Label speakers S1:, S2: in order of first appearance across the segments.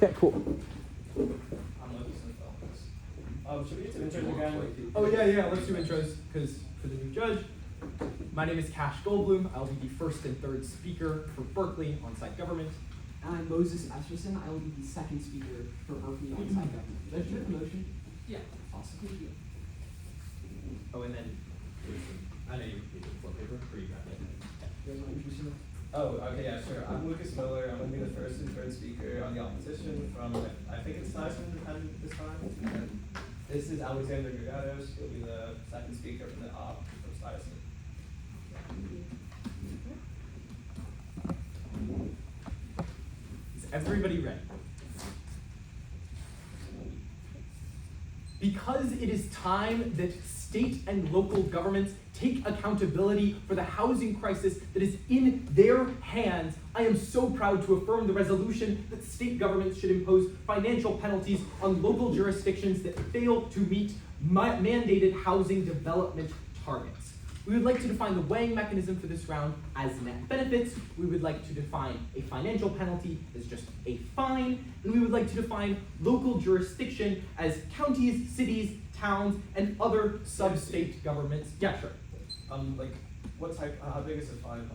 S1: Okay, cool.
S2: Should we do intros again?
S1: Oh yeah, let's do intros, because for the new judge, my name is Cash Goldblum. I'll be the first and third speaker for Berkeley on-site government.
S3: And I'm Moses Esterson. I will be the second speaker for Berkeley on-site government. Did I do the motion?
S1: Yeah.
S3: Awesome. Thank you.
S1: Oh, and then, I know you need the floor paper, or you got it.
S3: You guys want to introduce yourself?
S2: Oh, okay, yeah, sure. I'm Lucas Miller. I'm going to be the first and third speaker on the opposition from, I think it's Stuyvesant Independent this time. And this is Alexander Grigarios. He'll be the second speaker from the op from Stuyvesant.
S1: Is everybody ready? Because it is time that state and local governments take accountability for the housing crisis that is in their hands, I am so proud to affirm the resolution that state governments should impose financial penalties on local jurisdictions that fail to meet mandated housing development targets. We would like to define the weighing mechanism for this round as net benefits. We would like to define a financial penalty as just a fine. And we would like to define local jurisdiction as counties, cities, towns, and other sub-state governments. Yeah, sure.
S2: Like, what type, how big is the fine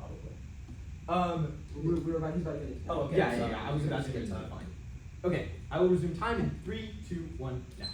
S2: probably?
S3: We're about to get into that.
S2: Oh, okay.
S1: Yeah, I was about to get into the fine. Okay, I will resume time in 3, 2, 1, now.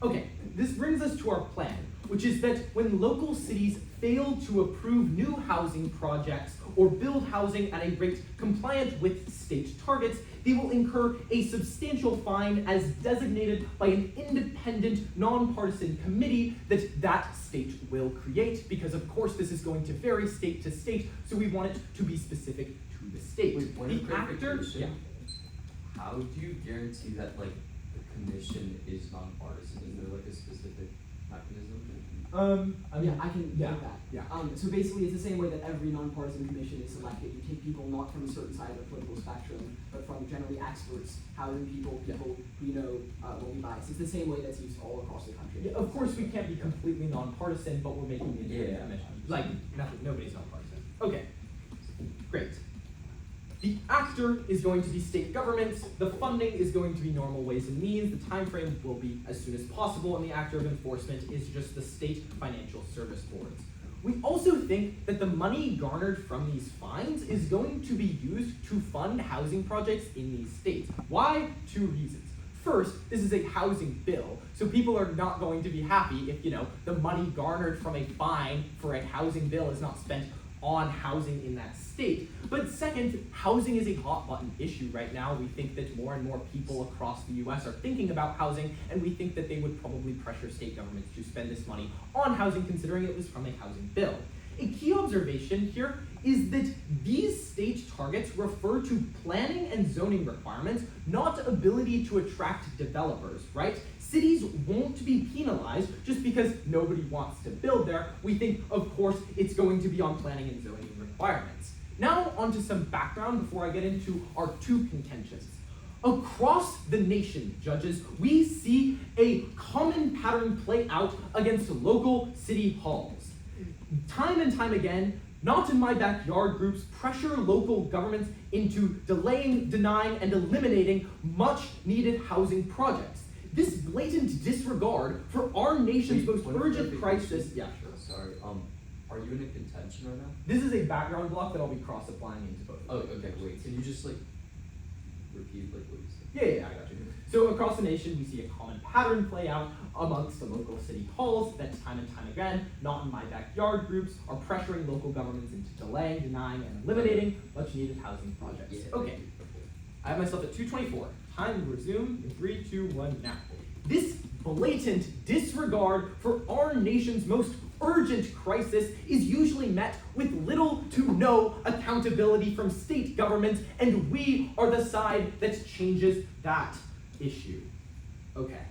S1: Okay, this brings us to our plan, which is that when local cities fail to approve new housing projects or build housing at a rate compliant with state targets, they will incur a substantial fine as designated by an independent, nonpartisan committee that state will create, because of course this is going to vary state to state, so we want it to be specific to the state.
S4: Wait, point of
S1: the actor,
S4: clarification.
S1: yeah.
S4: How do you guarantee that like the commission is nonpartisan? Is there like a specific mechanism?
S3: I can take that.
S1: Yeah.
S3: So basically, it's the same way that every nonpartisan commission is selected. You take people not from a certain side of the political spectrum, but from generally experts, housing people who know will be biased. It's the same way that's used all across the country.
S1: Yeah, of course, we can't be completely nonpartisan, but we're making it
S4: Yeah.
S1: like nobody's nonpartisan. Okay, great. The actor is going to be state governments. The funding is going to be normal ways and means. The time frame will be as soon as possible, and the actor of enforcement is just the state financial service boards. We also think that the money garnered from these fines is going to be used to fund housing projects in these states. Why? 2 reasons. First, this is a housing bill, so people are not going to be happy if, the money garnered from a fine for a housing bill is not spent on housing in that state. But second, housing is a hot button issue right now. We think that more and more people across the US are thinking about housing, and we think that they would probably pressure state governments to spend this money on housing, considering it was from a housing bill. A key observation here is that these state targets refer to planning and zoning requirements, not ability to attract developers, right? Cities won't be penalized just because nobody wants to build there. We think, of course, it's going to be on planning and zoning requirements. Now, onto some background before I get into our 2 contentions. Across the nation, judges, we see a common pattern play out against local city halls. Time and time again, not in my backyard groups pressure local governments into delaying, denying, and eliminating much needed housing projects. This blatant disregard for our nation's most urgent crisis. Yeah, sure.
S4: Sorry. Are you in a contention right now?
S1: This is a background block that I'll be cross-applying into both.
S4: Oh, okay. Wait. Can you just like repeat like what you said?
S1: Yeah, I got you. So across the nation, we see a common pattern play out amongst the local city halls that time and time again, not in my backyard groups, are pressuring local governments into delaying, denying, and eliminating much needed housing projects.
S4: Yeah.
S1: Okay, I have myself at 2:24. Time to resume in 3, 2, 1, now. This blatant disregard for our nation's most urgent crisis is usually met with little to no accountability from state governments, and we are the side that changes that issue. Okay.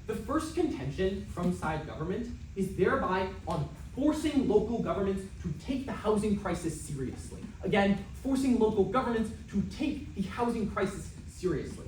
S1: The first contention from side government is thereby on forcing local governments to take the housing crisis seriously. Again, forcing local governments to take the housing crisis seriously.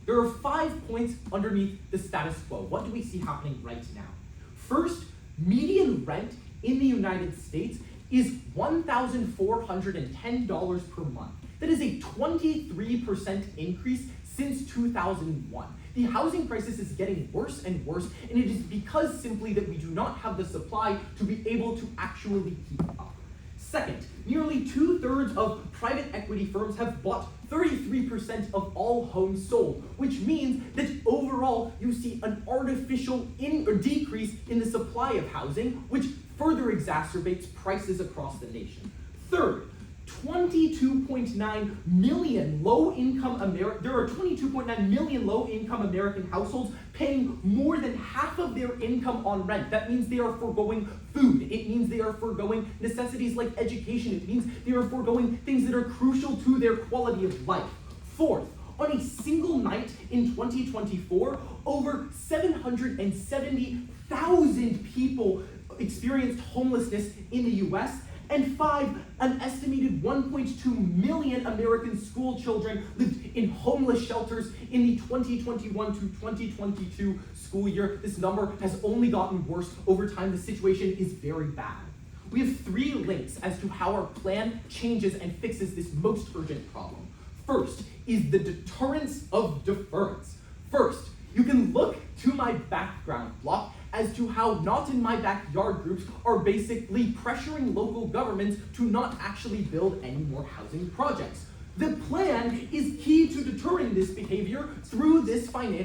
S1: There are 5 points underneath the status quo. What do we see happening right now? First, median rent in the United States is $1,410 per month. That is a 23% increase since 2001. The housing crisis is getting worse and worse, and it is because simply that we do not have the supply to be able to actually keep up. Second, nearly 2/3 of private equity firms have bought 33% of all homes sold, which means that overall you see an artificial decrease in the supply of housing, which further exacerbates prices across the nation. Third, 22.9 million there are 22.9 million low-income American households paying more than half of their income on rent. That means they are foregoing food. It means they are foregoing necessities like education. It means they are foregoing things that are crucial to their quality of life. Fourth, on a single night in 2024, over 770,000 people experienced homelessness in the US, and 5, an estimated 1.2 million American school children lived in homeless shelters in the 2021 to 2022 school year. This number has only gotten worse over time. The situation is very bad. We have 3 links as to how our plan changes and fixes this most urgent problem. First is the deterrence of deferrence. First, you can look to my background block as to how not in my backyard groups are basically pressuring local governments to not actually build any more housing projects. The plan is key to deterring this behavior through the fine.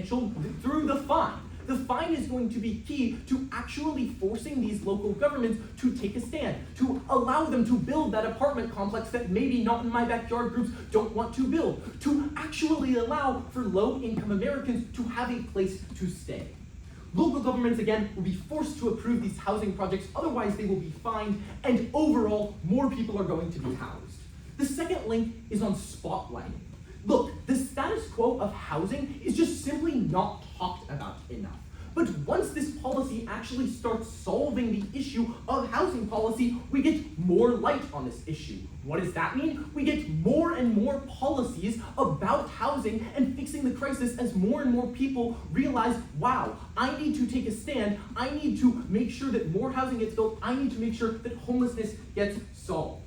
S1: The fine is going to be key to actually forcing these local governments to take a stand, to allow them to build that apartment complex that maybe not in my backyard groups don't want to build, to actually allow for low-income Americans to have a place to stay. Local governments, again, will be forced to approve these housing projects, otherwise they will be fined, and overall, more people are going to be housed. The second link is on spotlighting. Look, the status quo of housing is just simply not talked about enough. But once this policy actually starts solving the issue of housing policy, we get more light on this issue. What does that mean? We get more and more policies about housing and fixing the crisis as more and more people realize, wow, I need to take a stand. I need to make sure that more housing gets built. I need to make sure that homelessness gets solved.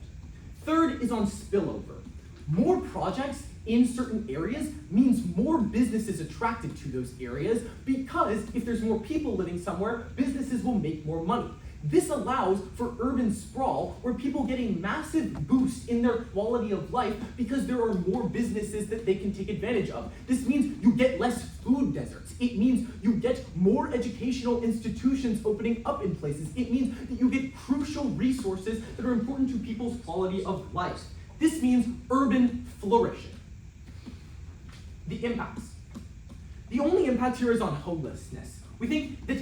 S1: Third is on spillover. More projects in certain areas means more businesses attracted to those areas, because if there's more people living somewhere, businesses will make more money. This allows for urban sprawl, where people get a massive boost in their quality of life because there are more businesses that they can take advantage of. This means you get less food deserts. It means you get more educational institutions opening up in places. It means that you get crucial resources that are important to people's quality of life. This means urban flourishing. The impacts. The only impact here is on homelessness. We think that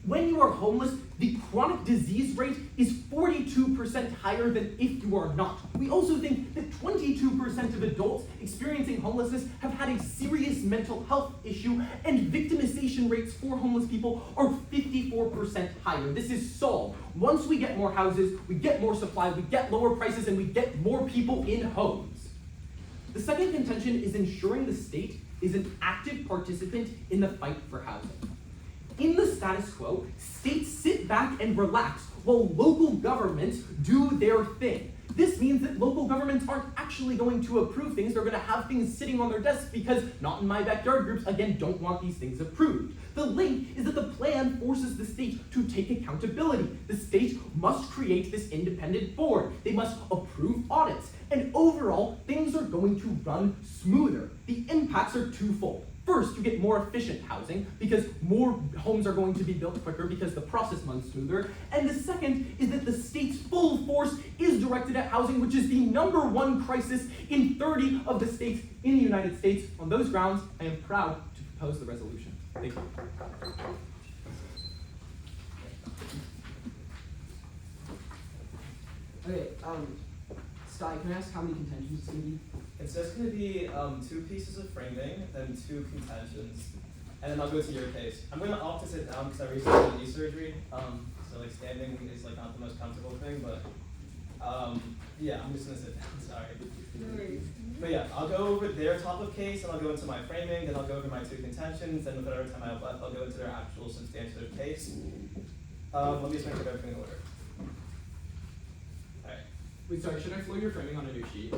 S1: when you are homeless, the chronic disease rate is 42% higher than if you are not. We also think that 22% of adults experiencing homelessness have had a serious mental health issue, and victimization rates for homeless people are 54% higher. This is solved. Once we get more houses, we get more supply, we get lower prices, and we get more people in homes. The second contention is ensuring the state is an active participant in the fight for housing. In the status quo, states sit back and relax while local governments do their thing. This means that local governments aren't actually going to approve things. They're going to have things sitting on their desks because not in my backyard groups, again, don't want these things approved. The link is that the plan forces the state to take accountability. The state must create this independent board. They must approve audits. And overall, things are going to run smoother. The impacts are twofold. First, you get more efficient housing because more homes are going to be built quicker because the process runs smoother. And the second is that the state's full force is directed at housing, which is the #1 crisis in 30 of the states in the United States. On those grounds, I am proud to propose the resolution. Thank you.
S3: Okay, Sky, can I ask how many contentions it's going to be?
S2: It's just going to be 2 pieces of framing, then 2 contentions, and then I'll go to your case. I'm going to opt to sit down because I recently had knee surgery, so like standing is like not the most comfortable thing, but yeah, I'm just going to sit down, sorry.
S5: No worries.
S2: But yeah, I'll go over their topic case, and I'll go into my framing, then I'll go over my 2 contentions, and with whatever time I have left, I'll go into their actual substantive case. Let me just make sure everything in order. Alright.
S1: Wait, sorry, should I flow your framing on a new sheet?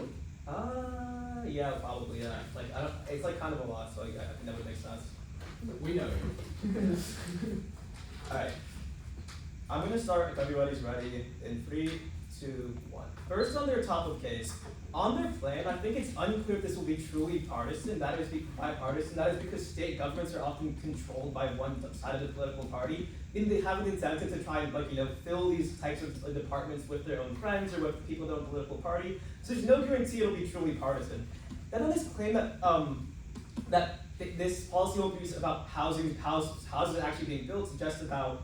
S2: Yeah, probably, yeah. Like, it's like kind of a lot, so I think that would make sense.
S1: We know you.
S2: Alright. I'm gonna start if everybody's ready in 3, 2, 1. First on their top of case, on their plan, I think it's unclear if this will be truly partisan, that is bipartisan, that is because state governments are often controlled by one side of the political party, and they have an incentive to try and, like, you know, fill these types of departments with their own friends or with people in their own political party, so there's no guarantee it'll be truly partisan. Then on this claim that this policy will be about houses actually being built, just about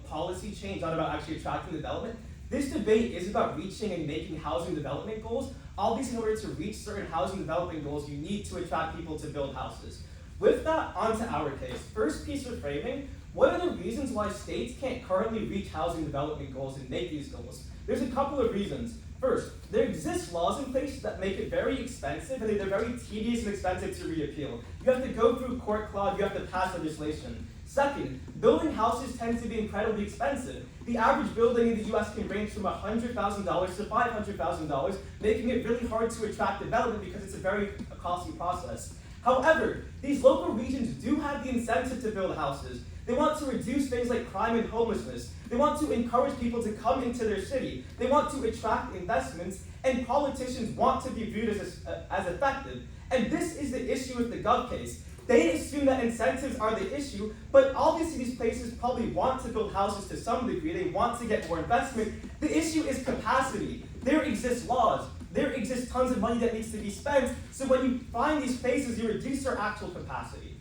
S2: policy change, not about actually attracting development. This debate is about reaching and making housing development goals. Obviously, in order to reach certain housing development goals, you need to attract people to build houses. With that, on to our case. First piece of framing, what are the reasons why states can't currently reach housing development goals and make these goals? There's a couple of reasons. First, there exist laws in place that make it very expensive, and they're very tedious and expensive to reappeal. You have to go through court cloud, you have to pass legislation. Second, building houses tend to be incredibly expensive. The average building in the US can range from $100,000 to $500,000, making it really hard to attract development because it's a very costly process. However, these local regions do have the incentive to build houses. They want to reduce things like crime and homelessness. They want to encourage people to come into their city. They want to attract investments, and politicians want to be viewed as effective. And this is the issue with the Gov case. They assume that incentives are the issue, but obviously these places probably want to build houses to some degree. They want to get more investment. The issue is capacity. There exist laws. There exists tons of money that needs to be spent. So when you find these places, you reduce their actual capacity.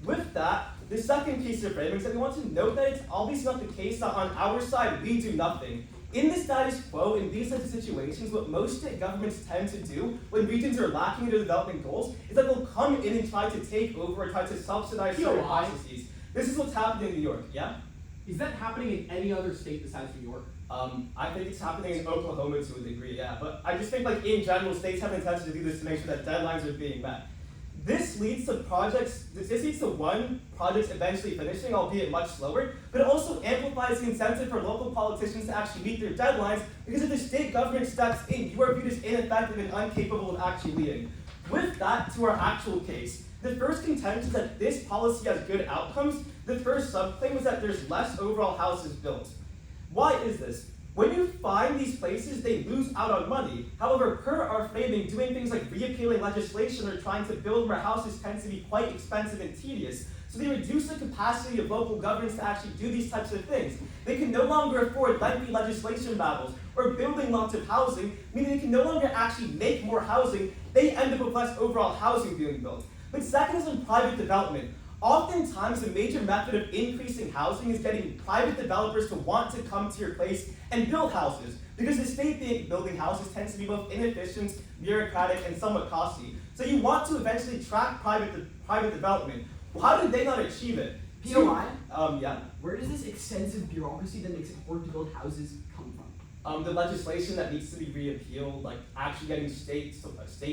S2: With that, the second piece of framing is that we want to note that it's obviously not the case that on our side we do nothing. In the status quo, in these types of situations, what most state governments tend to do when regions are lacking in their development goals is that they'll come in and try to take over or try to subsidize certain processes. This is what's happening in New York, yeah?
S1: Is that happening in any other state besides New York?
S2: I think it's happening in Oklahoma to a degree, yeah. But I just think, like, in general, states have an intention to do this to make sure that deadlines are being met. This leads to one, projects eventually finishing, albeit much slower, but it also amplifies the incentive for local politicians to actually meet their deadlines, because if the state government steps in, you are viewed as ineffective and incapable of actually leading. With that, to our actual case, the first contention is that this policy has good outcomes. The first subclaim is that there's less overall houses built. Why is this? When you find these places, they lose out on money. However, per our framing, doing things like reappealing legislation or trying to build more houses tends to be quite expensive and tedious. So they reduce the capacity of local governments to actually do these types of things. They can no longer afford lengthy legislation battles or building lots of housing, meaning they can no longer actually make more housing. They end up with less overall housing being built. But second is in private development. Oftentimes, the major method of increasing housing is getting private developers to want to come to your place and build houses, because the state building houses tends to be both inefficient, bureaucratic, and somewhat costly. So you want to eventually track private development. Well, how did they not achieve it?
S3: POI?
S2: Yeah.
S3: Where does this extensive bureaucracy that makes it hard to build houses come from?
S2: The legislation that needs to be reappealed, like actually getting state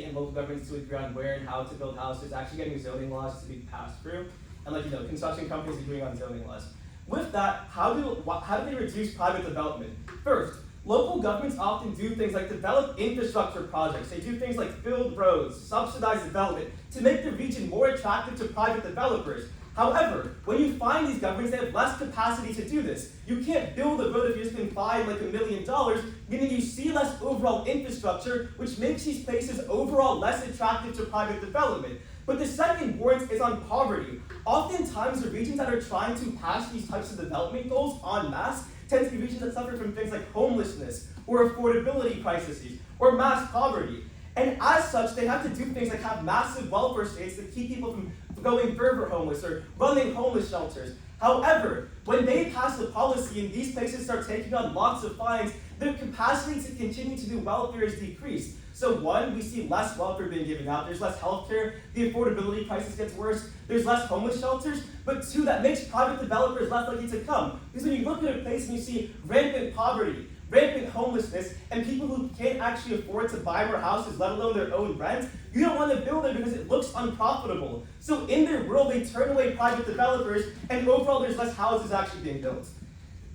S2: and local governments to agree on where and how to build houses, actually getting zoning laws to be passed through, and, like, you know, construction companies agreeing on zoning laws. With that, how do they reduce private development? First, local governments often do things like develop infrastructure projects. They do things like build roads, subsidize development to make the region more attractive to private developers. However, when you find these governments, they have less capacity to do this. You can't build a road if you're just been fined like $1 million, meaning you see less overall infrastructure, which makes these places overall less attractive to private development. But the second warrant is on poverty. Oftentimes, the regions that are trying to pass these types of development goals en masse tend to be regions that suffer from things like homelessness, or affordability crises, or mass poverty. And as such, they have to do things like have massive welfare states that keep people from going further homeless or running homeless shelters. However, when they pass the policy and these places start taking on lots of fines, their capacity to continue to do welfare is decreased. So one, we see less welfare being given out, there's less healthcare, the affordability crisis gets worse, there's less homeless shelters, but two, that makes private developers less likely to come. Because when you look at a place and you see rampant poverty, rampant homelessness, and people who can't actually afford to buy more houses, let alone their own rent, you don't want to build it because it looks unprofitable. So in their world, they turn away private developers, and overall there's less houses actually being built.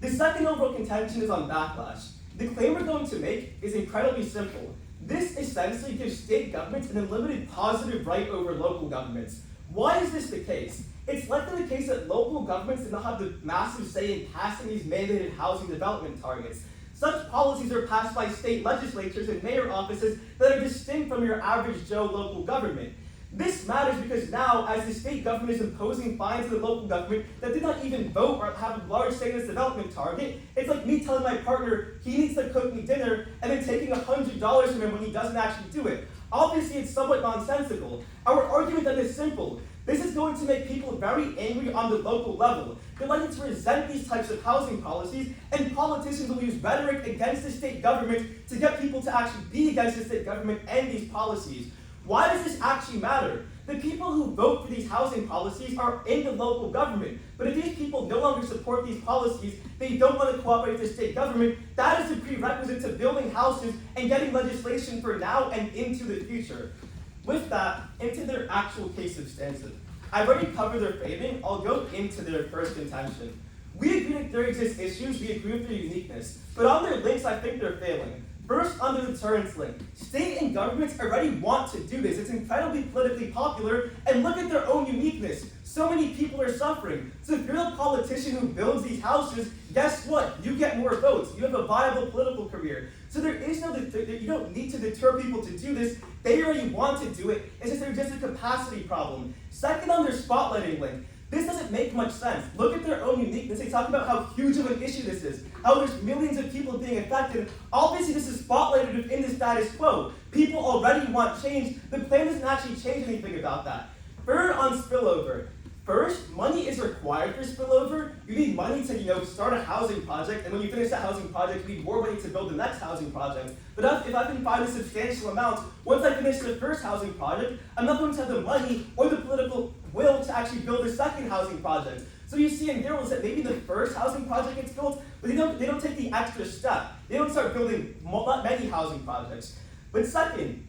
S2: The second overall contention is on backlash. The claim we're going to make is incredibly simple. This essentially gives state governments an unlimited positive right over local governments. Why is this the case? It's likely the case that local governments do not have the massive say in passing these mandated housing development targets. Such policies are passed by state legislatures and mayor offices that are distinct from your average Joe local government. This matters because now, as the state government is imposing fines to the local government that did not even vote or have a large say in this development target, it's like me telling my partner he needs to cook me dinner and then taking $100 from him when he doesn't actually do it. Obviously, it's somewhat nonsensical. Our argument then is simple. This is going to make people very angry on the local level. They're likely to resent these types of housing policies, and politicians will use rhetoric against the state government to get people to actually be against the state government and these policies. Why does this actually matter? The people who vote for these housing policies are in the local government, but if these people no longer support these policies, they don't want to cooperate with the state government, that is a prerequisite to building houses and getting legislation for now and into the future. With that, into their actual case substantive. I've already covered their framing, I'll go into their first contention. We agree that there exist issues, we agree with their uniqueness, but on their links I think they're failing. First, under the deterrence link, state and governments already want to do this. It's incredibly politically popular, and look at their own uniqueness. So many people are suffering. So if you're the politician who builds these houses, guess what? You get more votes. You have a viable political career. So there is no, you don't need to deter people to do this. They already want to do it. It's just a capacity problem. Second, on their spotlighting link, this doesn't make much sense. Look at their own uniqueness. They talk about how huge of an issue this is, how there's millions of people being affected. Obviously, this is spotlighted within the status quo. People already want change. The plan doesn't actually change anything about that. Third, on spillover. First, money is required for spillover. You need money to, start a housing project, and when you finish that housing project, you need more money to build the next housing project. But if I can find a substantial amount, once I finish the first housing project, I'm not going to have the money or the political will to actually build a second housing project. So you see in Daryl's that maybe the first housing project gets built, but they don't take the extra step. They don't start building many housing projects. But second,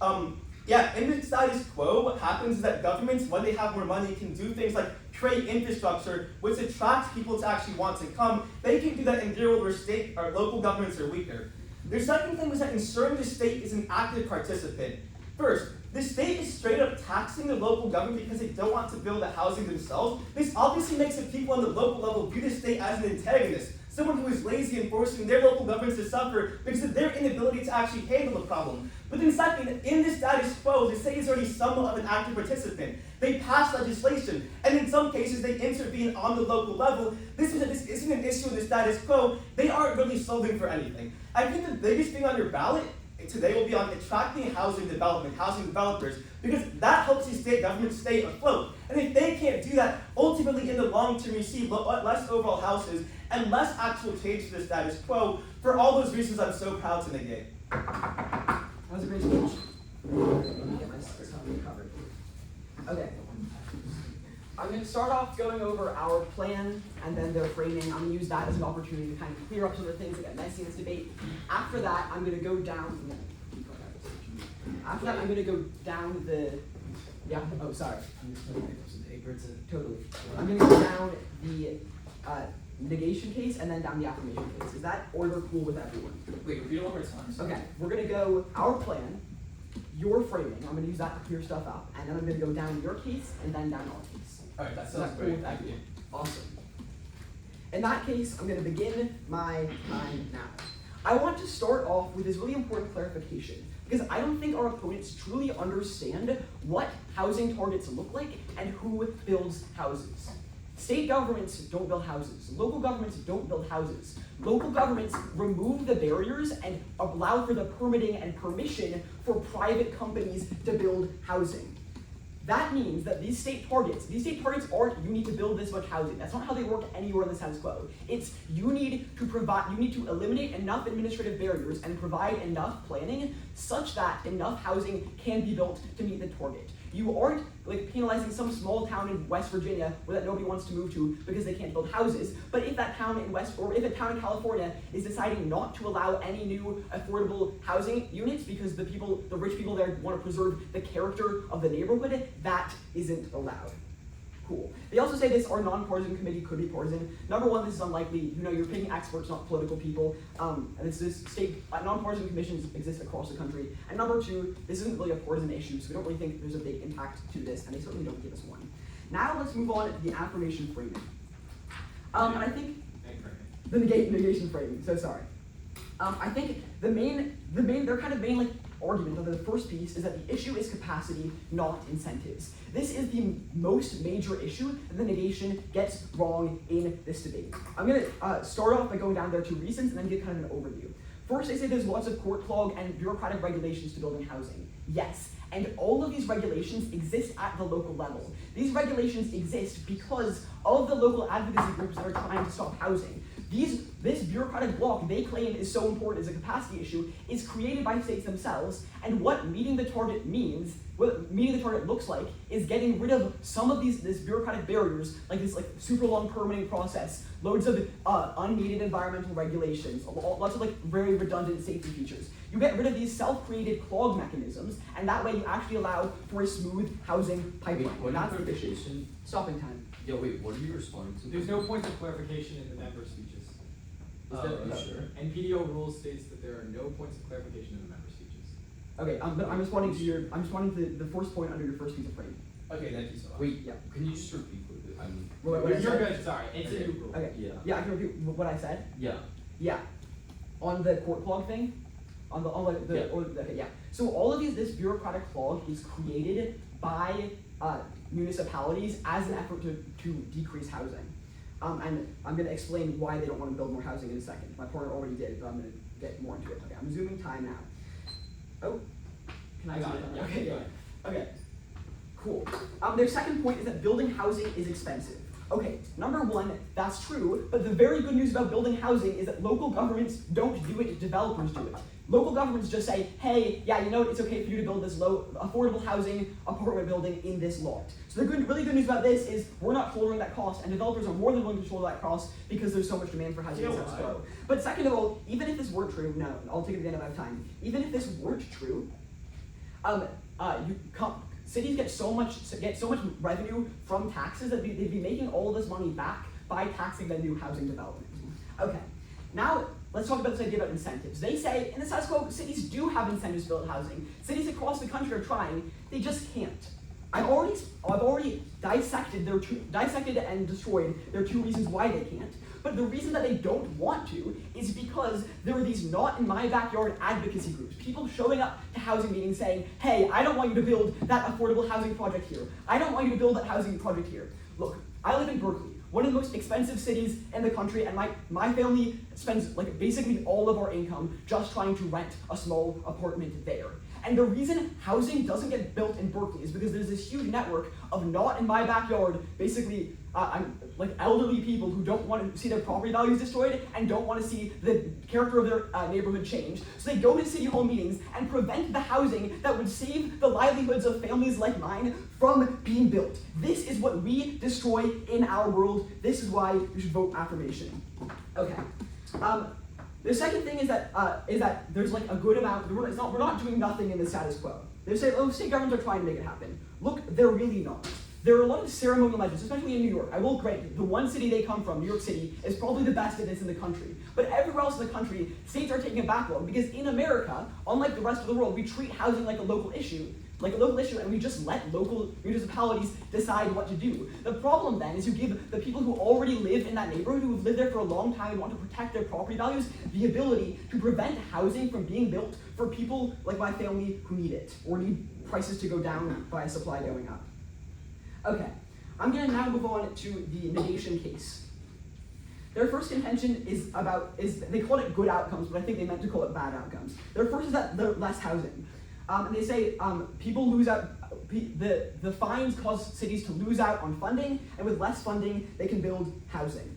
S2: in the status quo, what happens is that governments, when they have more money, can do things like create infrastructure, which attracts people to actually want to come. They can do that in their world where state or local governments are weaker. Their second thing was that ensuring the state is an active participant. First, the state is straight up taxing the local government because they don't want to build the housing themselves. This obviously makes the people on the local level view the state as an antagonist, someone who is lazy and forcing their local governments to suffer because of their inability to actually handle the problem. But then second, in the status quo, the state is already somewhat of an active participant. They pass legislation, and in some cases they intervene on the local level. This isn't an issue in the status quo. They aren't really solving for anything. I think the biggest thing on your ballot today will be on attracting housing development, housing developers, because that helps the state government stay afloat. And if they can't do that, ultimately in the long term you see less overall houses and less actual change to the status quo. For all those reasons, I'm so proud to negate.
S3: That was a great speech. Let me get my stuff covered. Okay. I'm going to start off going over our plan and then their framing. I'm going to use that as an opportunity to kind of clear up some of the things that get messy in this debate. After that, I'm going to go down. After that, I'm going to go down the. Yeah. Oh, sorry. Totally. I'm going to go down the negation case and then down the affirmation case. Is that order cool with everyone?
S2: Wait, repeat it one more time.
S3: Okay. We're going to go our plan, your framing. I'm going to use that to clear stuff up, and then I'm going to go down your case and then down our case.
S2: All right, that sounds great. Thank you.
S3: Awesome. In that case, I'm going to begin my time now. I want to start off with this really important clarification, because I don't think our opponents truly understand what housing targets look like and who builds houses. State governments don't build houses. Local governments don't build houses. Local governments remove the barriers and allow for the permitting and permission for private companies to build housing. That means that these state targets aren't you need to build this much housing. That's not how they work anywhere in the status quo. It's you need to eliminate enough administrative barriers and provide enough planning such that enough housing can be built to meet the target. You aren't penalizing some small town in West Virginia that nobody wants to move to because they can't build houses. But if that town in if a town in California is deciding not to allow any new affordable housing units because the rich people there want to preserve the character of the neighborhood, that isn't allowed. Cool. They also say this, our non-partisan committee could be partisan. Number one, this is unlikely. You're picking experts, not political people. And this state, non-partisan commissions exist across the country. And number two, this isn't really a partisan issue, so we don't really think there's a big impact to this, and they certainly don't give us one. Now let's move on to the affirmation framing. And I think the negation framing. So sorry. I think their kind of main like argument of the first piece is that the issue is capacity, not incentives. This is the most major issue that the negation gets wrong in this debate. I'm going to start off by going down their two reasons and then give kind of an overview. First, they say there's lots of court clog and bureaucratic regulations to building housing. Yes, and all of these regulations exist at the local level. These regulations exist because of the local advocacy groups that are trying to stop housing. This bureaucratic block they claim is so important as a capacity issue is created by states themselves, and what meeting the target means, what meeting the target looks like, is getting rid of some of these bureaucratic barriers, like this super long permitting process, loads of unneeded environmental regulations, lots of very redundant safety features. You get rid of these self-created clog mechanisms, and that way you actually allow for a smooth housing pipeline.
S4: Wait,
S3: That's the
S4: clarification?
S3: stopping time.
S4: Yeah, wait, what are you responding to?
S5: There's no points of clarification in the member speeches.
S4: Sure.
S5: NPDL rules states that there are no points of clarification in the member speeches.
S3: Okay, but I'm responding to the first point under your first piece of framing.
S2: Okay, thank you so much.
S4: Wait,
S3: Yeah.
S4: can you just repeat what
S3: What I
S5: You're
S3: said?
S5: good, sorry, it's a new rule.
S3: Okay.
S4: Yeah.
S3: Yeah, I can repeat what I said.
S4: Yeah.
S3: Yeah. On the court clog thing, So all of this bureaucratic clog is created by municipalities as an effort to decrease housing. And I'm going to explain why they don't want to build more housing in a second. My partner already did, but I'm going to get more into it. Okay, I'm zooming time now. Oh, can I
S5: got
S3: zoom
S5: it.
S3: in?
S5: Yeah,
S3: Okay,
S5: go
S3: yeah.
S5: ahead.
S3: Okay, cool. Their second point is that building housing is expensive. Okay, number one, that's true, but the very good news about building housing is that local governments don't do it, developers do it. Local governments just say, hey, yeah, it's okay for you to build this low, affordable housing apartment building in this lot. So the really good news about this is we're not shouldering that cost, and developers are more than willing to shoulder that cost because there's so much demand for housing in status quo. But second of all, even if this weren't true, no, I'll take it at the end of my time. Even if this weren't true, cities get so much revenue from taxes that they'd be making all of this money back by taxing the new housing development. Okay, now let's talk about this idea about incentives. They say in the status quo, cities do have incentives to build housing. Cities across the country are trying; they just can't. I've already dissected and destroyed their two reasons why they can't. But the reason that they don't want to is because there are these not in my backyard advocacy groups, people showing up to housing meetings saying, hey, I don't want you to build that affordable housing project here. I don't want you to build that housing project here. Look, I live in Berkeley, one of the most expensive cities in the country, and my family spends basically all of our income just trying to rent a small apartment there. And the reason housing doesn't get built in Berkeley is because there's this huge network of not in my backyard, basically elderly people who don't want to see their property values destroyed and don't want to see the character of their neighborhood change. So they go to city hall meetings and prevent the housing that would save the livelihoods of families like mine from being built. This is what we destroy in our world. This is why you should vote affirmation. Okay. The second thing is that there's a good amount. We're not doing nothing in the status quo. They say, oh, state governments are trying to make it happen. Look, they're really not. There are a lot of ceremonial measures, especially in New York. I will grant the one city they come from, New York City, is probably the best at this in the country. But everywhere else in the country, states are taking a backlog because in America, unlike the rest of the world, we treat housing like a local issue, and we just let local municipalities decide what to do. The problem then is you give the people who already live in that neighborhood, who have lived there for a long time and want to protect their property values, the ability to prevent housing from being built for people like my family who need it, or need prices to go down by supply going up. Okay, I'm going to now move on to the negation case. Their first contention is they call it good outcomes, but I think they meant to call it bad outcomes. Their first is that there's less housing. And they say people lose out, the fines cause cities to lose out on funding, and with less funding, they can build housing.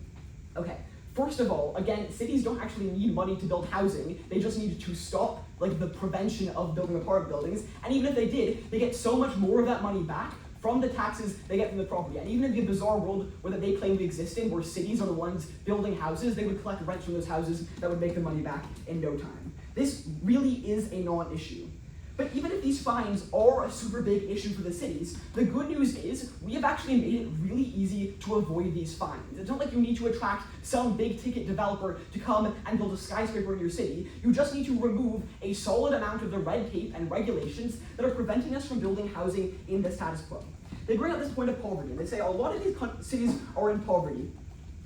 S3: Okay, first of all, again, cities don't actually need money to build housing, they just need to stop the prevention of building apartment buildings, and even if they did, they get so much more of that money back from the taxes they get from the property. And even in the bizarre world where they claim to exist in, where cities are the ones building houses, they would collect rent from those houses that would make the money back in no time. This really is a non-issue. But even if these fines are a super big issue for the cities, the good news is we have actually made it really easy to avoid these fines. It's not like you need to attract some big ticket developer to come and build a skyscraper in your city. You just need to remove a solid amount of the red tape and regulations that are preventing us from building housing in the status quo. They bring up this point of poverty, and they say a lot of these cities are in poverty,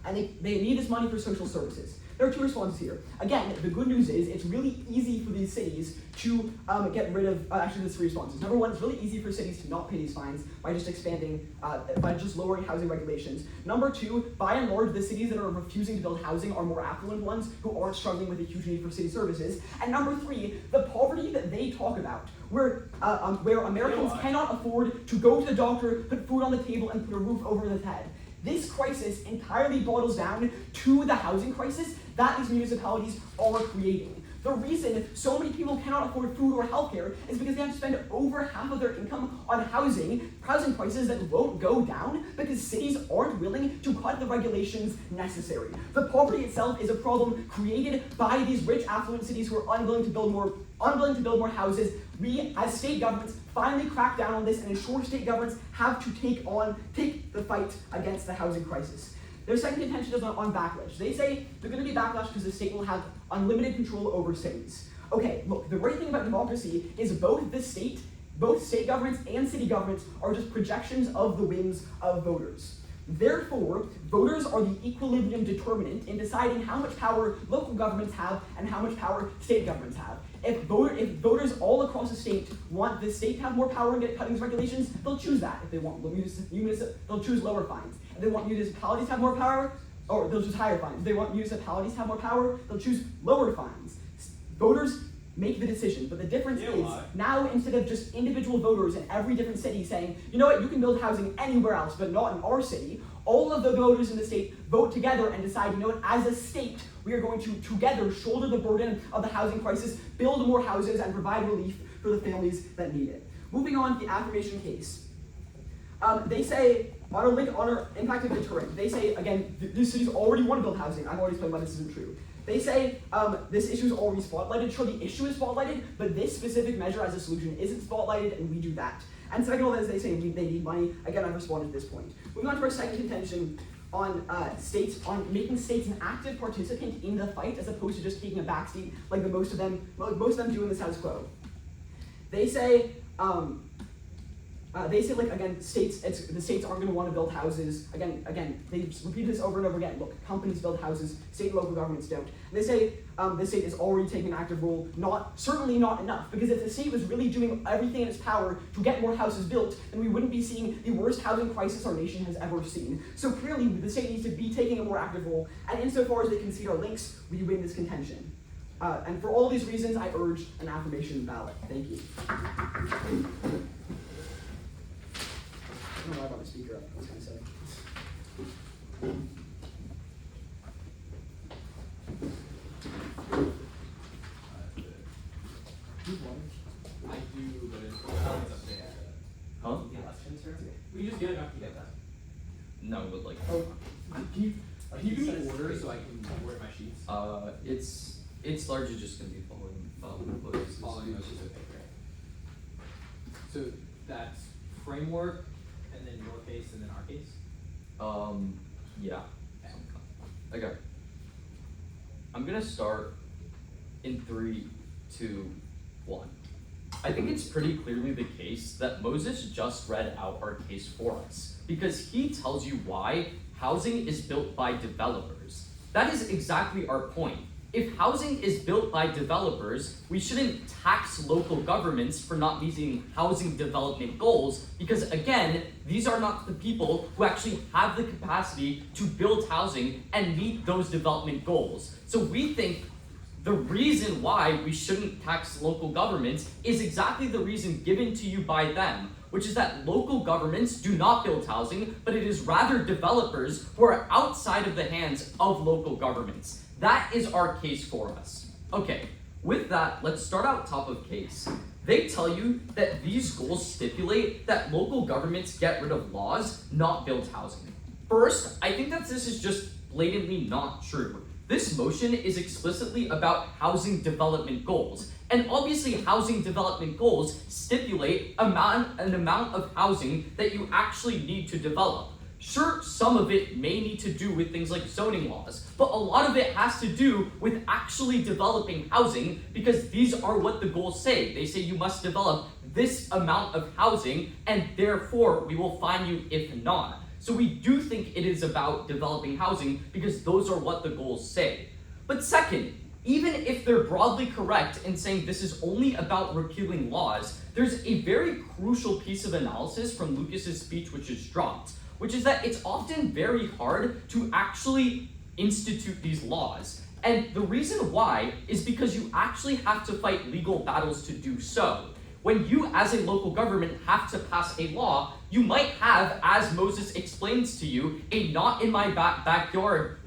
S3: and they need this money for social services. There are two responses here. Again, the good news is it's really easy for these cities to get rid of, actually there's three responses. Number one, it's really easy for cities to not pay these fines by just expanding, by just lowering housing regulations. Number two, by and large, the cities that are refusing to build housing are more affluent ones who aren't struggling with a huge need for city services. And number three, the poverty that they talk about, where Americans cannot afford to go to the doctor, put food on the table, and put a roof over their head. This crisis entirely boils down to the housing crisis that these municipalities are creating. The reason so many people cannot afford food or healthcare is because they have to spend over half of their income on housing prices that won't go down because cities aren't willing to cut the regulations necessary. The poverty itself is a problem created by these rich, affluent cities who are unwilling to build more houses. We, as state governments, finally crack down on this and ensure state governments have to take the fight against the housing crisis. Their second contention is on backlash. They say they're going to be backlash because the state will have unlimited control over cities. Okay, look, the great thing about democracy is both state governments and city governments are just projections of the whims of voters. Therefore, voters are the equilibrium determinant in deciding how much power local governments have and how much power state governments have. If voters all across the state want the state to have more power and get cutting regulations, they'll choose that. If they want they'll choose lower fines. If they want municipalities to have more power, or they'll choose higher fines. If they want municipalities to have more power, they'll choose lower fines. Voters make the decision, but the difference is now instead of just individual voters in every different city saying, you know what, you can build housing anywhere else, but not in our city, all of the voters in the state vote together and decide, you know what, as a state, we are going to together shoulder the burden of the housing crisis, build more houses, and provide relief for the families that need it. Moving on to the affirmation case. They say, on our impact of deterrent, they say, again, these cities already want to build housing. I've already explained why this isn't true. They say this issue is already spotlighted. Sure, the issue is spotlighted, but this specific measure as a solution isn't spotlighted, and we do that. And second of all, as they say, they need money. Again, I've responded at this point. Moving on to our second contention on making states an active participant in the fight as opposed to just taking a backseat like most of them do in the status quo. They say, like, again, the states aren't going to want to build houses. Again, they repeat this over and over again. Look, companies build houses, state and local governments don't. And they say the state is already taking an active role, certainly not enough, because if the state was really doing everything in its power to get more houses built, then we wouldn't be seeing the worst housing crisis our nation has ever seen. So clearly, the state needs to be taking a more active role, and insofar as they concede our links, we win this contention. And for all these reasons, I urge an affirmation ballot. Thank you. I don't know why I brought my speaker up. I was going to say.
S5: I do, but it's up there.
S4: Huh?
S2: Questions, sir?
S5: We just get enough to get that.
S4: No, but like,
S5: Can you give me an order so I can word my sheets?
S4: it's largely just gonna be following Lotus's
S5: Following those is okay, great. So that's framework, and then your case, and then our case?
S4: Yeah. Okay. I'm gonna start in 3, 2, 1. I think it's pretty clearly the case that Moses just read out our case for us, because he tells you why housing is built by developers. That is exactly our point. If housing is built by developers, we shouldn't tax local governments for not meeting housing development goals, because again, these are not the people who actually have the capacity to build housing and meet those development goals. So we think the reason why we shouldn't tax local governments is exactly the reason given to you by them, which is that local governments do not build housing, but it is rather developers who are outside of the hands of local governments. That is our case for us. Okay, with that, let's start out top of case. They tell you that these goals stipulate that local governments get rid of laws, not build housing. First, I think that this is just blatantly not true. This motion is explicitly about housing development goals. And obviously, housing development goals stipulate an amount of housing that you actually need to develop. Sure, some of it may need to do with things like zoning laws, but a lot of it has to do with actually developing housing, because these are what the goals say. They say you must develop this amount of housing, and therefore we will fine you if not. So we do think it is about developing housing because those are what the goals say. But second, even if they're broadly correct in saying this is only about repealing laws, there's a very crucial piece of analysis from Lucas's speech which is dropped, which is that it's often very hard to actually institute these laws. And the reason why is because you actually have to fight legal battles to do so. When you, as a local government, have to pass a law, you might have, as Moses explains to you, a not in my backyard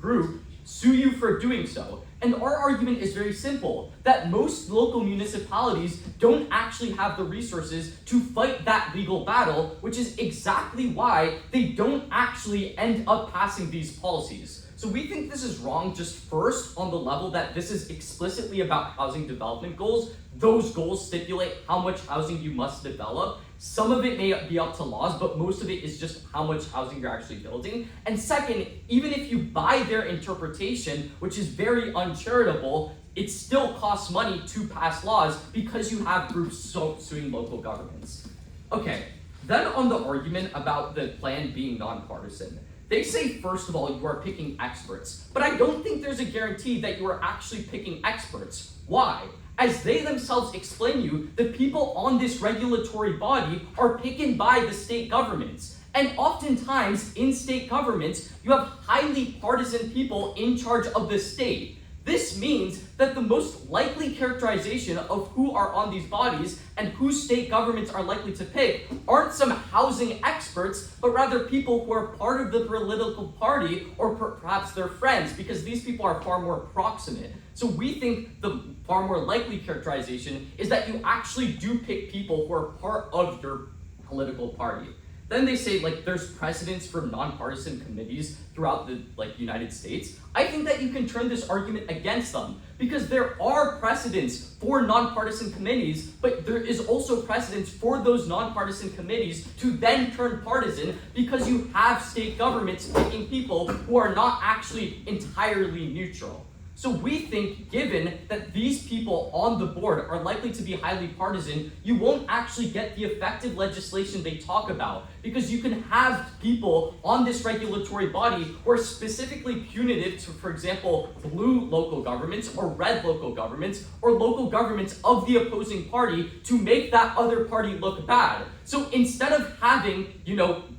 S4: group sue you for doing so. And our argument is very simple, that most local municipalities don't actually have the resources to fight that legal battle, which is exactly why they don't actually end up passing these policies. So we think this is wrong just first on the level that this is explicitly about housing development goals. Those goals stipulate how much housing you must develop. Some of it may be up to laws, but most of it is just how much housing you're actually building. And second, even if you buy their interpretation, which is very uncharitable, it still costs money to pass laws because you have groups suing local governments. Okay, then on the argument about the plan being nonpartisan, they say, first of all, you are picking experts, but I don't think there's a guarantee that you are actually picking experts. Why? As they themselves explain you, the people on this regulatory body are picked by the state governments. And oftentimes, in state governments, you have highly partisan people in charge of the state. This means that the most likely characterization of who are on these bodies and who state governments are likely to pick aren't some housing experts, but rather people who are part of the political party or perhaps their friends, because these people are far more proximate. So we think the far more likely characterization is that you actually do pick people who are part of your political party. Then they say, there's precedents for nonpartisan committees throughout the, United States. I think that you can turn this argument against them, because there are precedents for nonpartisan committees, but there is also precedents for those nonpartisan committees to then turn partisan, because you have state governments picking people who are not actually entirely neutral. So we think, given that these people on the board are likely to be highly partisan, you won't actually get the effective legislation they talk about, because you can have people on this regulatory body who are specifically punitive to, for example, blue local governments or red local governments or local governments of the opposing party to make that other party look bad. So instead of having,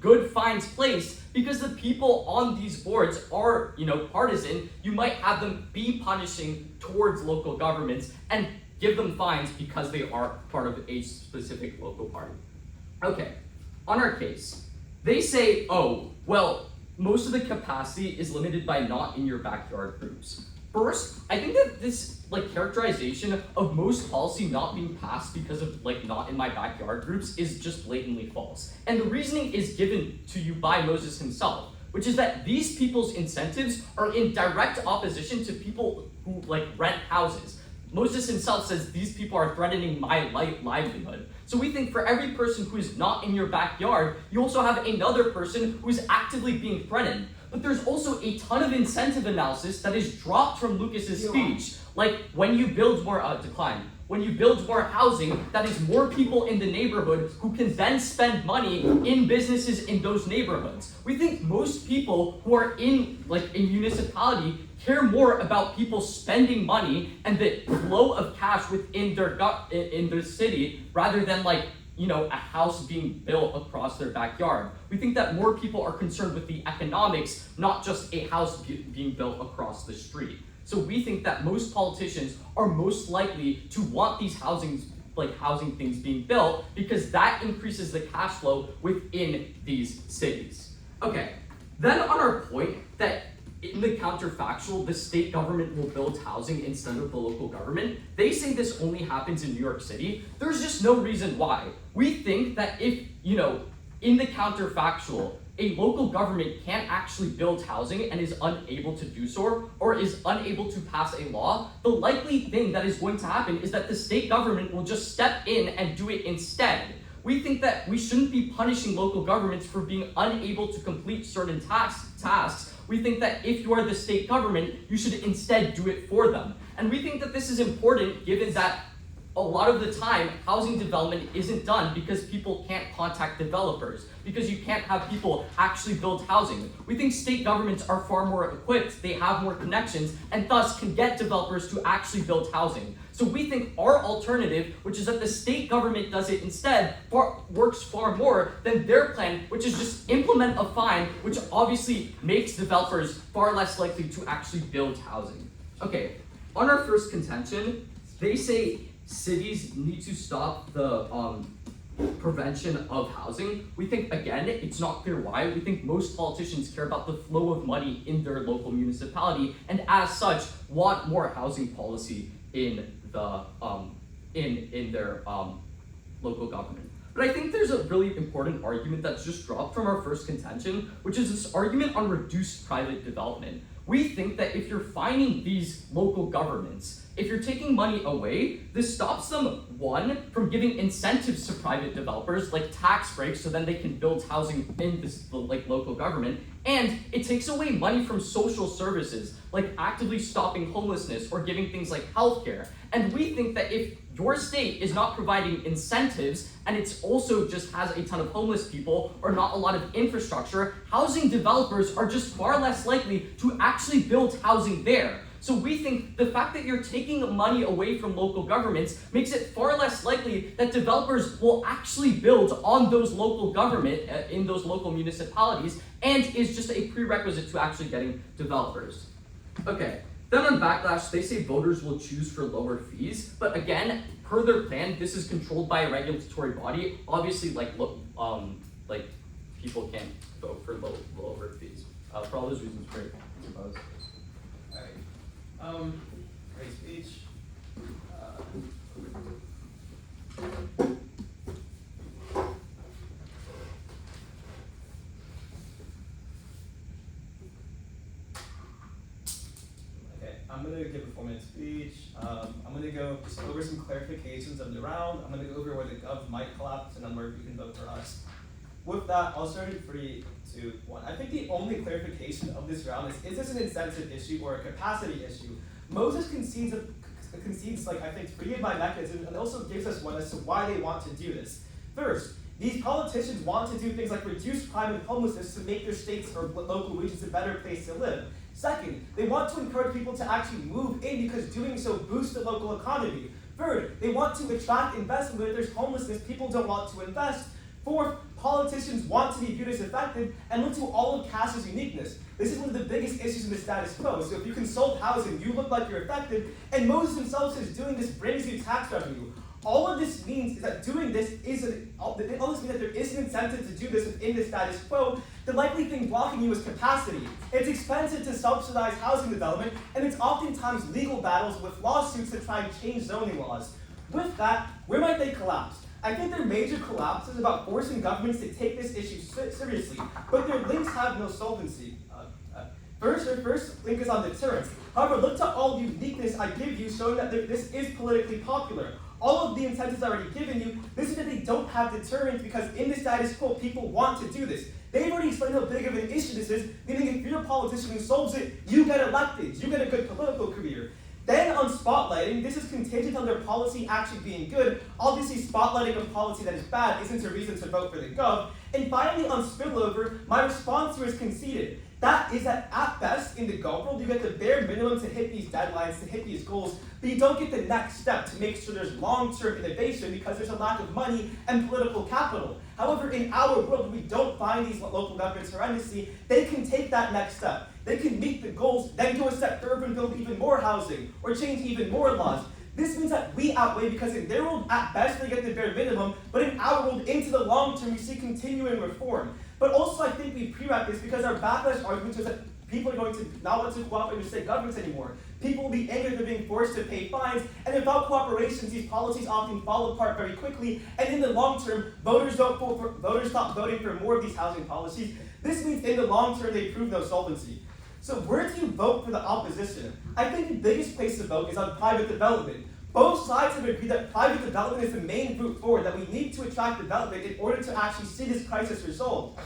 S4: good fines placed, because the people on these boards are, partisan, you might have them be punishing towards local governments and give them fines because they are part of a specific local party. Okay, on our case, they say, most of the capacity is limited by not in your backyard groups. First, I think that this characterization of most policy not being passed because of not in my backyard groups is just blatantly false. And the reasoning is given to you by Moses himself, which is that these people's incentives are in direct opposition to people who rent houses. Moses himself says these people are threatening my livelihood. So we think for every person who is not in your backyard, you also have another person who is actively being threatened. But there's also a ton of incentive analysis that is dropped from Lucas's speech. When you build more when you build more housing, that is more people in the neighborhood who can then spend money in businesses in those neighborhoods. We think most people who are in a municipality care more about people spending money and the flow of cash within their city rather than a house being built across their backyard. We think that more people are concerned with the economics, not just a house being built across the street. So we think that most politicians are most likely to want these housing things being built because that increases the cash flow within these cities. Okay, then on our point that in the counterfactual, the state government will build housing instead of the local government, they say this only happens in New York City. There's just no reason why. We think that if, in the counterfactual, a local government can't actually build housing and is unable to do so, or is unable to pass a law, the likely thing that is going to happen is that the state government will just step in and do it instead. We think that we shouldn't be punishing local governments for being unable to complete certain tasks. We think that if you are the state government, you should instead do it for them. And we think that this is important given that a lot of the time, housing development isn't done because people can't contact developers, because you can't have people actually build housing. We think state governments are far more equipped, they have more connections, and thus can get developers to actually build housing. So we think our alternative, which is that the state government does it instead, works far more than their plan, which is just implement a fine, which obviously makes developers far less likely to actually build housing. Okay, on our first contention, they say cities need to stop the prevention of housing. We think, again, it's not clear why. We think most politicians care about the flow of money in their local municipality, and as such, want more housing policy in the in their local government. But I think there's a really important argument that's just dropped from our first contention, which is this argument on reduced private development. We think that if you're fining these local governments, if you're taking money away, this stops them, one, from giving incentives to private developers, like tax breaks, so then they can build housing in this local government, and it takes away money from social services, like actively stopping homelessness or giving things like healthcare. And we think that if your state is not providing incentives, and it's also just has a ton of homeless people or not a lot of infrastructure, housing developers are just far less likely to actually build housing there. So we think the fact that you're taking money away from local governments makes it far less likely that developers will actually build on those local government, in those local municipalities, and is just a prerequisite to actually getting developers. Okay, then on backlash, they say voters will choose for lower fees, but again, per their plan, this is controlled by a regulatory body. Obviously, people can't vote for lower fees. For all those reasons, great, I suppose.
S2: Alright, great speech. Okay, I'm gonna give a 4-minute speech. I'm gonna go just over some clarifications of the round. I'm gonna go over where the gov might collapse and then where you can vote for us. With that, I'll start in 3, 2, 1. I think the only clarification of this round is this an incentive issue or a capacity issue? Moses concedes I think 3 of my mechanisms and also gives us one as to why they want to do this. First, these politicians want to do things like reduce crime and homelessness to make their states or local regions a better place to live. Second, they want to encourage people to actually move in because doing so boosts the local economy. Third, they want to attract investment, but if there's homelessness, people don't want to invest. Fourth, politicians want to be viewed as effective and look to all of Castle's uniqueness. This is one of the biggest issues in the status quo. So if you consult housing, you look like you're effective, and Moses himself says doing this brings you tax revenue. All of this means is that doing this all this means that there is an incentive to do this within the status quo. The likely thing blocking you is capacity. It's expensive to subsidize housing development, and it's oftentimes legal battles with lawsuits that try and change zoning laws. With that, where might they collapse? I think their major collapse is about forcing governments to take this issue seriously, but their links have no solvency. First, their first link is on deterrence. However, look to all the uniqueness I give you, showing that this is politically popular. All of the incentives I already given you, this is that they don't have deterrence because in the status quo, people want to do this. They've already explained how big of an issue this is, meaning if you're a politician who solves it, you get elected, you get a good political career. Then on spotlighting, this is contingent on their policy actually being good. Obviously, spotlighting a policy that is bad isn't a reason to vote for the gov. And finally, on spillover, my response here is conceded. That is that at best, in the gov world, you get the bare minimum to hit these deadlines, to hit these goals, but you don't get the next step to make sure there's long-term innovation because there's a lack of money and political capital. However, in our world, we don't find these local governments horrendously. They can take that next step. They can meet the goals, then go a step further and build even more housing or change even more laws. This means that we outweigh because in their world, at best, they get the bare minimum, but in our world, into the long term, we see continuing reform. But also, I think we prereq this because our backlash argument was that People are going to not want to cooperate with state governments anymore. People will be angry they're being forced to pay fines, and without cooperation, these policies often fall apart very quickly, and in the long term, voters stop voting for more of these housing policies. This means in the long term, they prove no solvency. So where do you vote for the opposition? I think the biggest place to vote is on private development. Both sides have agreed that private development is the main route forward, that we need to attract development in order to actually see this crisis resolved.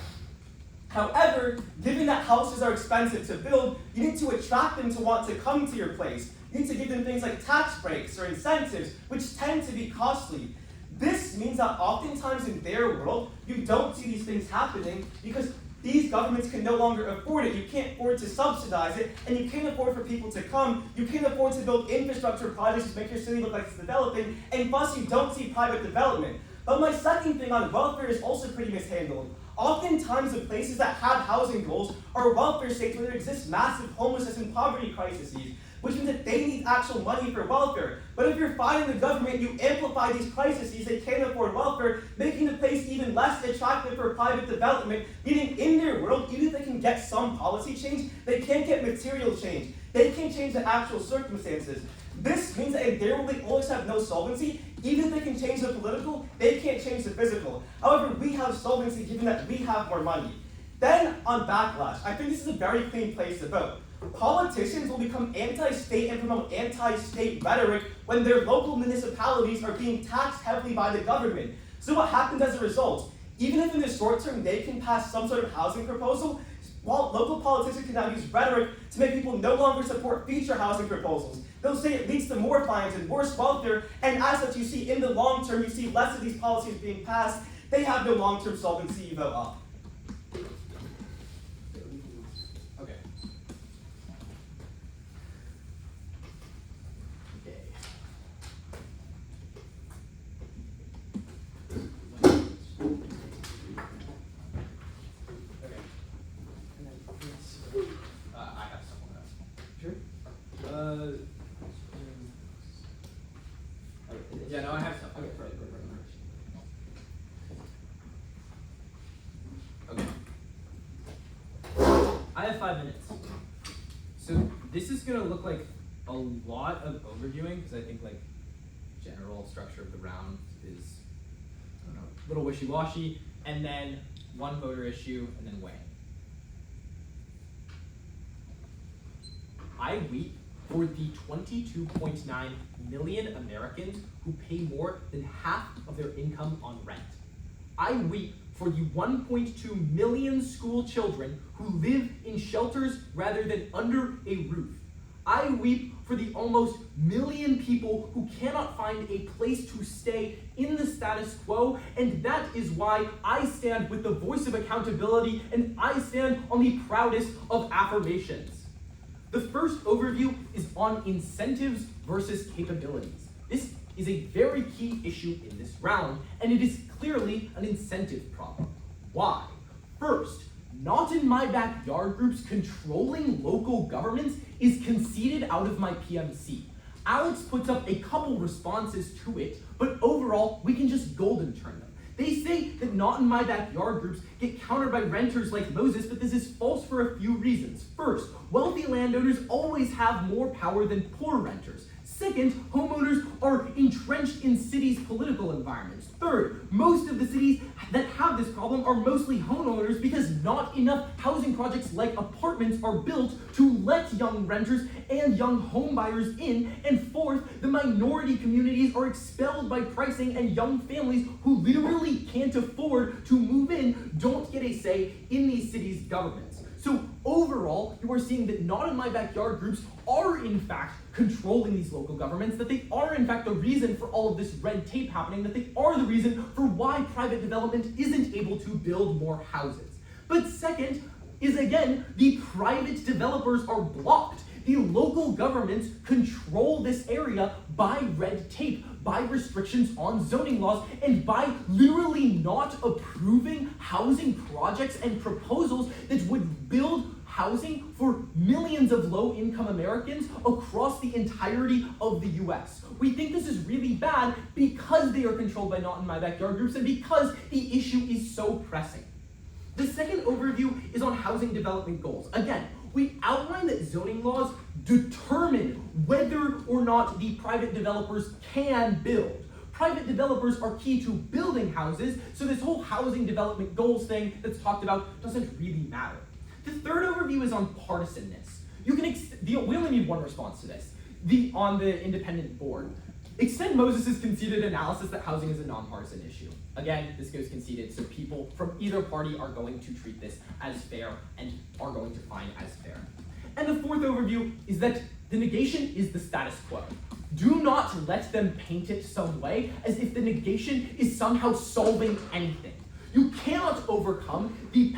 S2: However, given that houses are expensive to build, you need to attract them to want to come to your place. You need to give them things like tax breaks or incentives, which tend to be costly. This means that oftentimes in their world, you don't see these things happening because these governments can no longer afford it. You can't afford to subsidize it, and you can't afford for people to come. You can't afford to build infrastructure projects to make your city look like it's developing, and thus you don't see private development. But my second thing on welfare is also pretty mishandled. Oftentimes, the places that have housing goals are welfare states where there exists massive homelessness and poverty crises, which means that they need actual money for welfare. But if you're fighting the government, you amplify these crises. They can't afford welfare, making the place even less attractive for private development, meaning in their world, even if they can get some policy change, they can't get material change. They can't change the actual circumstances. This means that in their world, they always have no solvency. Even if they can change the political, they can't change the physical. However, we have solvency given that we have more money. Then, on backlash, I think this is a very clean place to vote. Politicians will become anti-state and promote anti-state rhetoric when their local municipalities are being taxed heavily by the government. So what happens as a result? Even if in the short term they can pass some sort of housing proposal, while local politicians can now use rhetoric to make people no longer support future housing proposals. They'll say it leads to more fines and worse welfare, and as such you see in the long term, you see less of these policies being passed. They have no long-term solvency, you vote up.
S1: Okay.
S5: I have someone else.
S1: Sure.
S5: Yeah, no, I have some.
S1: Okay, right.
S5: Okay. I have 5 minutes. So this is gonna look like a lot of overviewing because I think like general structure of the round is, I don't know, a little wishy-washy, and then one voter issue, and then weighing. I weep for the 22.9 million Americans who pay more than half of their income on rent. I weep for the 1.2 million school children who live in shelters rather than under a roof. I weep for the almost million people who cannot find a place to stay in the status quo, and that is why I stand with the voice of accountability, and I stand on the proudest of affirmations. The first overview is on incentives versus capabilities. This is a very key issue in this round, and it is clearly an incentive problem. Why? First, not in my backyard groups controlling local governments is conceded out of my PMC. Alex puts up a couple responses to it, but overall, we can just golden turn them. They say that not in my backyard groups get countered by renters like Moses, but this is false for a few reasons. First, wealthy landowners always have more power than poor renters. Second, homeowners are entrenched in cities' political environments. Third, most of the cities that have this problem are mostly homeowners because not enough housing projects like apartments are built to let young renters and young home buyers in. And fourth, the minority communities are expelled by pricing, and young families who literally can't afford to move in don't get a say in these cities' governments. So overall, you are seeing that not in my backyard groups are in fact controlling these local governments, that they are in fact the reason for all of this red tape happening, that they are the reason for why private development isn't able to build more houses. But second is again, the private developers are blocked. The local governments control this area by red tape, by restrictions on zoning laws, and by literally not approving housing projects and proposals that would build housing for millions of low-income Americans across the entirety of the US. We think this is really bad because they are controlled by not in my backyard groups and because the issue is so pressing. The second overview is on housing development goals. Again, we outline that zoning laws determine whether or not the private developers can build. Private developers are key to building houses, so this whole housing development goals thing that's talked about doesn't really matter. The third overview is on partisanness. You can we only need one response to this. On the independent board. Extend Moses' conceded analysis that housing is a nonpartisan issue. Again, this goes conceded, so people from either party are going to treat this as fair and are going to find as fair. And the fourth overview is that the negation is the status quo. Do not let them paint it some way as if the negation is somehow solving anything. You cannot overcome the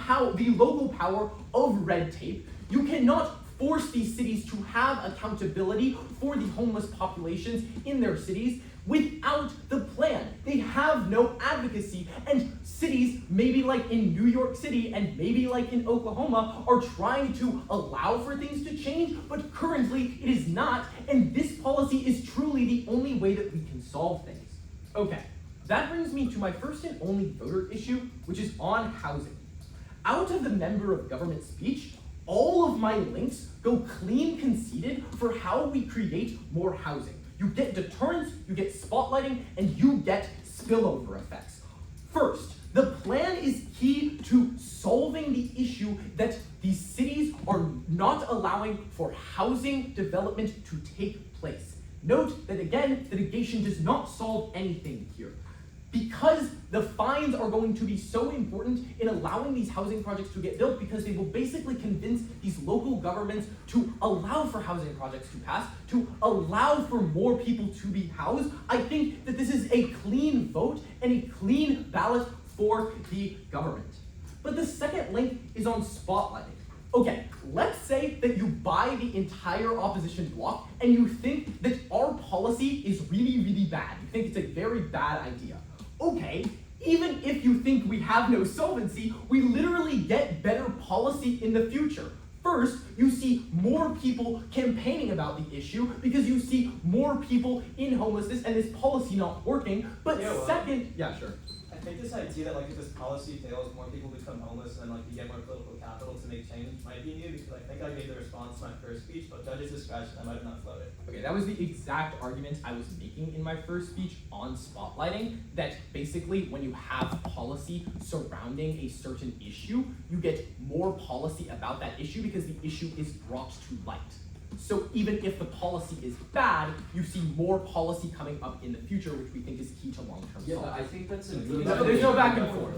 S5: local power of red tape. You cannot force these cities to have accountability for the homeless populations in their cities without the plan. They have no advocacy, and cities, maybe like in New York City and maybe like in Oklahoma, are trying to allow for things to change, but currently it is not, and this policy is truly the only way that we can solve things. Okay, that brings me to my first and only voter issue, which is on housing. Out of the member of government speech, all of my links go clean conceded for how we create more housing. You get deterrence, you get spotlighting, and you get spillover effects. First, the plan is key to solving the issue that these cities are not allowing for housing development to take place. Note that again, the negation does not solve anything here. Because the fines are going to be so important in allowing these housing projects to get built, because they will basically convince these local governments to allow for housing projects to pass, to allow for more people to be housed. I think that this is a clean vote and a clean ballot for the government. But the second link is on spotlighting. Okay, let's say that you buy the entire opposition bloc and you think that our policy is really, really bad. You think it's a very bad idea. Okay, even if you think we have no solvency, we literally get better policy in the future. First, you see more people campaigning about the issue because you see more people in homelessness and this policy not working. But
S2: Yeah, well,
S5: second, yeah, sure.
S2: I think this idea that like if this policy fails, more people become homeless and like you get more political capital to make change might be new, because I think I gave the response to my first speech, but judge's discretion, I might have not floated.
S5: Okay, that was the exact argument I was making in my first speech on spotlighting, that basically when you have policy surrounding a certain issue, you get more policy about that issue because the issue is brought to light. So even if the policy is bad, you see more policy coming up in the future, which we think is key to long-term
S4: Yeah, but
S5: solving.
S4: I think that's a
S5: No, there's no back and forth.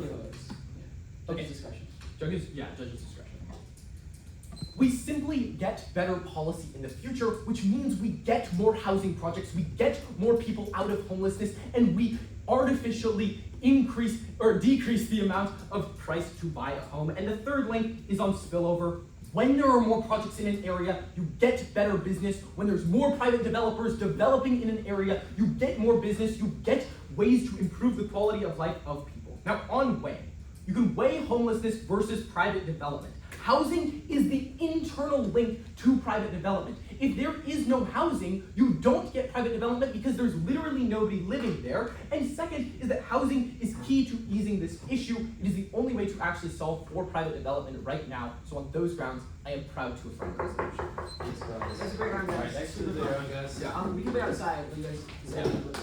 S3: Judge's discretion.
S5: Judge's discretion. We simply get better policy in the future, which means we get more housing projects, we get more people out of homelessness, and we artificially increase or decrease the amount of price to buy a home. And the third link is on spillover. When there are more projects in an area, you get better business. When there's more private developers developing in an area, you get more business, you get ways to improve the quality of life of people. Now, on weigh, you can weigh homelessness versus private development. Housing is the internal link to private development. If there is no housing, you don't get private development because there's literally nobody living there. And second is that housing is key to easing this issue. It is the only way to actually solve for private development right now. So on those grounds, I am proud to affirm the resolution.
S3: That's a great round, guys.
S2: Alright, next to the video, guys.
S3: We can be outside. What do you guys say?